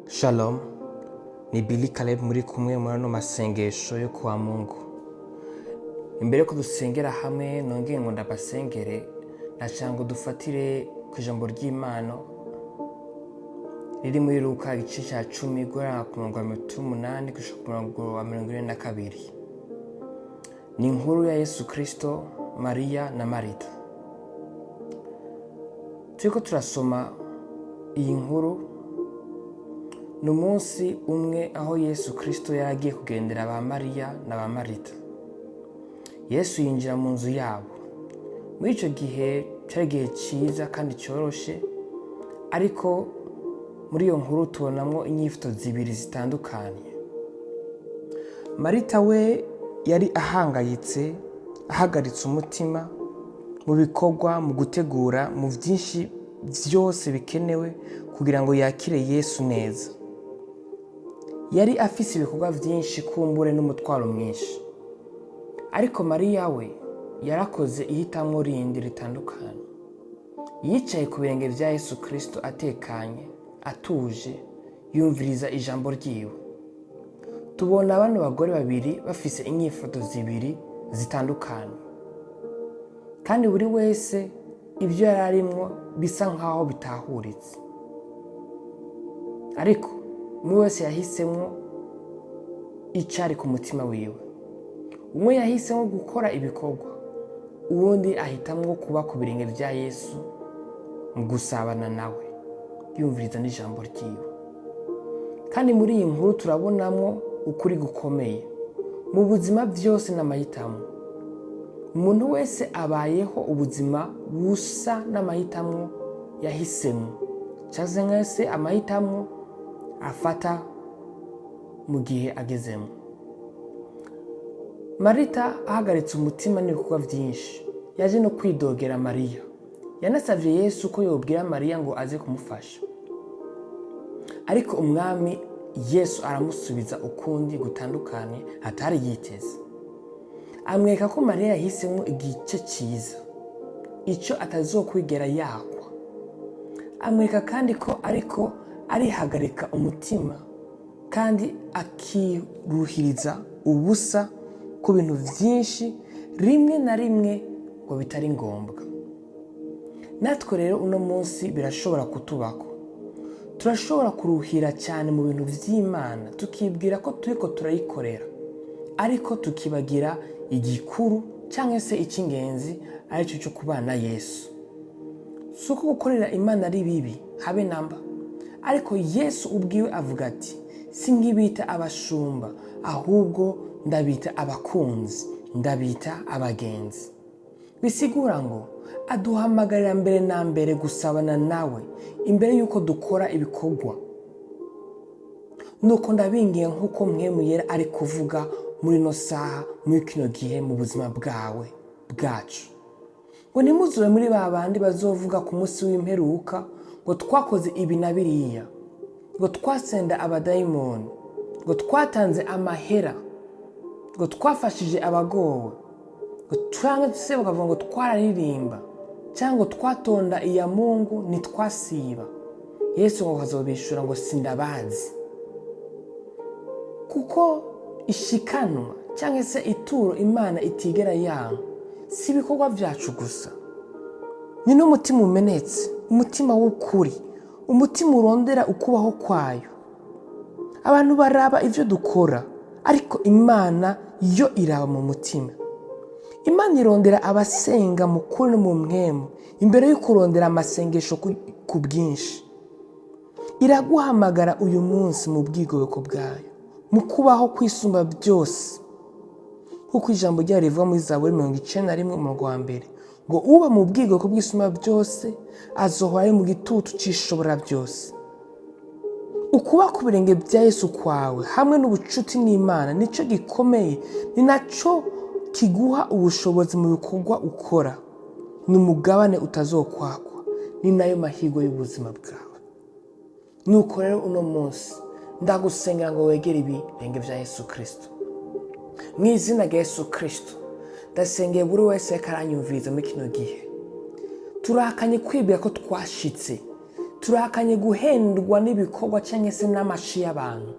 Shalom, ni Billy Caleb muri kumwe muri ano masengesho yo kwa Mungu. Imbere ko dusengera hamwe nongeye ngo ndabasengere nashaka dufatire ku ijambo ry'Imana riri muri Luka igice cya 10 guhera ku murongo wa 8 gushika ku murongo wa 42. Ni inkuru ya Yesu Kristo, Maria na Marita. Turiko turasoma iyi nkuru ni umunsi umwe aho Yesu Kristo yaragiye kugendera ba Maria na ba Marita. Yesu yinjira mu nzu yabo. Muri icyo gihe cyari igihe cyiza kandi cyoroshe, ariko muri iyo nkuru tubonamo inyifato zibiri zitandukanye. Marita we yari ahangayitse, ahagaritse umutima mu bikorwa, mu gutegura, mu byinshi byose bikenewe kugira ngo yakire Yesu neza. Yari afise ibikorwa byinshi kumbure n'umutwaro mwinshi. Ariko Maria we yarakoze ihitamwo rindi ritandukanye. Yicaye ku birenge bya Yesu Kristo atekanye, atuje, yumviriza ijambo ryiwe. Tubona abantu bagore babiri bafise inyifato zibiri zitandukanye. Kandi buri wese ibyo yararimwo bisa nkaho bitahuritse. Ariko umwe wese yahisemwo icari ku mutima wiwe. Umwe yahisemwo gukora ibikorwa, uwundi ahitamwo kuba ku birenge bya Yesu mu gusabana nawe, yumviriza n'ijambo ryiwe. Kandi muri iyi nkuru turabonamwo ukuri gukomeye. Mu buzima byose n'amahitamo, umuntu wese abayeho ubuzima busa n'amahitamo yahisemo, cyangwa se amahitamo afata mu gihe agezemo. Marita ahagaritse umutima n'ibikorwa byinshi, yaje no kwidogera Maria. Yanasavye Yesu ko yobwira Maria ngo aze kumufasha. Ariko umwami Yesu aramusubiza ukundi gutandukanye atari yiteze. Amwereka ko Maria yahisemo igice cyiza, icyo atazokwigera yakwa. Amwereka kandi ko ariko arihagarika umutima kandi akiruhiriza ubusa ku bintu byinshi rimwe na rimwe ngo bitari ngombwa. Natwe rero uno munsi birashobora kutubako. Turashobora kuruhira cyane mu bintu by'Imana, tukibwira ko turiko turayikorera, ariko tukibagira igikuru cyangwa se icy'ingenzi aricyo cyo kubana Yesu. Suko gukorera Imana ari bibi habe namba, ariko Yesu ubwiwe avuga ati singibita abashumba, ahubwo ndabita abakunzi, ndabita abagenzi. Bisigura ngo aduhamagarira mbere na mbere gusabana nawe imbere yuko dukora ibikorwa. Nuko ndabingiye nkuko Mpwemu Yera ari kuvuga muri no saha, muri kino gihe mu buzima bwawe bwacu, ngo nimuzure muri babandi bazovuga ku munsi w'imperuka ngo twakoze ibi na biriya, ngo twasenda abadayimoni, ngo twatanze amahera, ngo twafashije abagowe, ngo twanga se bakavuga ngo twararirimba, cyangwa twatonda iya Mungu nitwasiba. Yesu ngo azobishura ngo sindabazi. Kuko ishikanwa cyangwa se ituro Imana itigera yanga si ibikorwa byacu gusa, ni n'umutima umenetse, umutima w'ukuri, umutima urondera ukubaho kwayo. Abantu baraba ivyo dukora, ariko Imana yo iraba mu mutima. Imana irondera abasenga mu kuri no mu mpwemu imbere yo kurondera amasengesho ku bwinshi. Iraguhamagara uyu munsi mu bwigobeko bwayo, mu kubaho kwisumba byose. Kuko ijambo ryayo rivuga muri Zaburi 91 umurongo wa 1 ngo uba mu bwigobeko bw'isumba byose azohora ari mu gitutu cy'ishobora byose. Ukuba ku birenge bya Yesu kwawe hamwe n'ubucuti n'Imana nico gikomeye, ni naco kiguha ubushobozi mu bikorwa ukora. Ni umugabane utazokwakwa, ni nayo mahigo y'ubuzima bwawe. Nuko rero uno munsi ndagusengera ngo wegere ibirenge bya Yesu Kristo. Mu izina rya Yesu Kristo ndasengeye buri wese karanyumviriza muri kino gihe. Turakanye kwibwira ko twashitse, turahakanye guhendwa n'ibikorwa cyangwa se n'amashi y'abantu.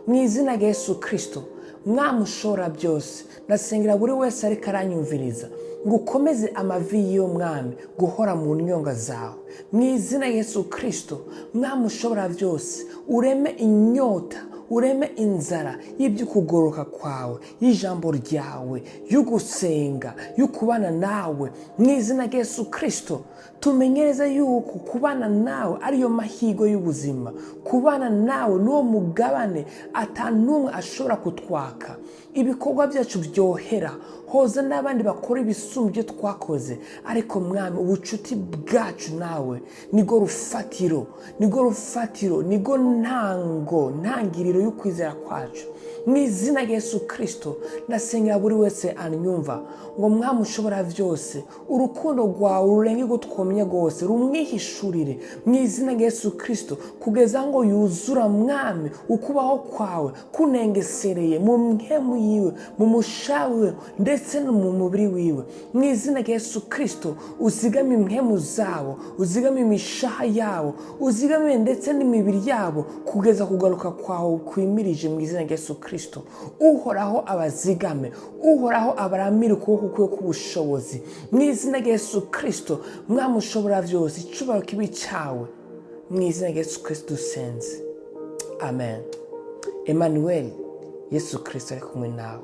Mu izina rya Yesu Kristo, Mwami ushobora byose, ndasengera buri wese ariko aranyumviriza ngo ukomeze amavi y'iyo Mwami guhora mu nyonga zawe. Mu izina rya Yesu Kristo, Mwami ushobora byose, ureme inyota, ureme inzara y'iby'ukugoroka kwawe, y'ijambo ryawe, y'ugusenga, y'ukubana nawe. Mu izina rya Yesu Kristo, tumenyereza yuko kubana nawe ariyo mahirwe y'ubuzima. Kubana nawe n'uwo mugabane atanumwe ashobora kutwaka. Ibikorwa byacu byohera, hoza n'abandi bakora ibisumba ibyo twakoze, ariko Mwami ubucuti bwacu nawe nigo rufatiro, nigo ntangiriro y'ukwizera kwacu. Mu izina rya Yesu Kristo, ndasengera buri wese anyumva ngo Mwami ushobora byose, urukundo rwawe rurenge gutwomye rwose rumwihishurire mu izina rya Yesu Kristo, kugeza ngo yuzura Mwami ukubaho kwawe kunengesereye mu mpemu yiwe, mu mushawe ndetse no mu mubiri wiwe. Mu izina rya Yesu Kristo, uzigame impemu zabo, uzigame imishaha yabo, uzigame ndetse n'imibiri yabo kugeza kugaruka kwawe kwimirije mu izina rya Yesu Kristo. Uhoraho abazigame, uhoraho abaramire ukuboko kwe k'ubushobozi mu izina rya Yesu Kristo. Mwami ushobora byose, icyubahiro kibe cyawe mu izina rya Yesu Kristo dusenze, amen. Emmanuel, Yesu Kristo ari kumwe nawe.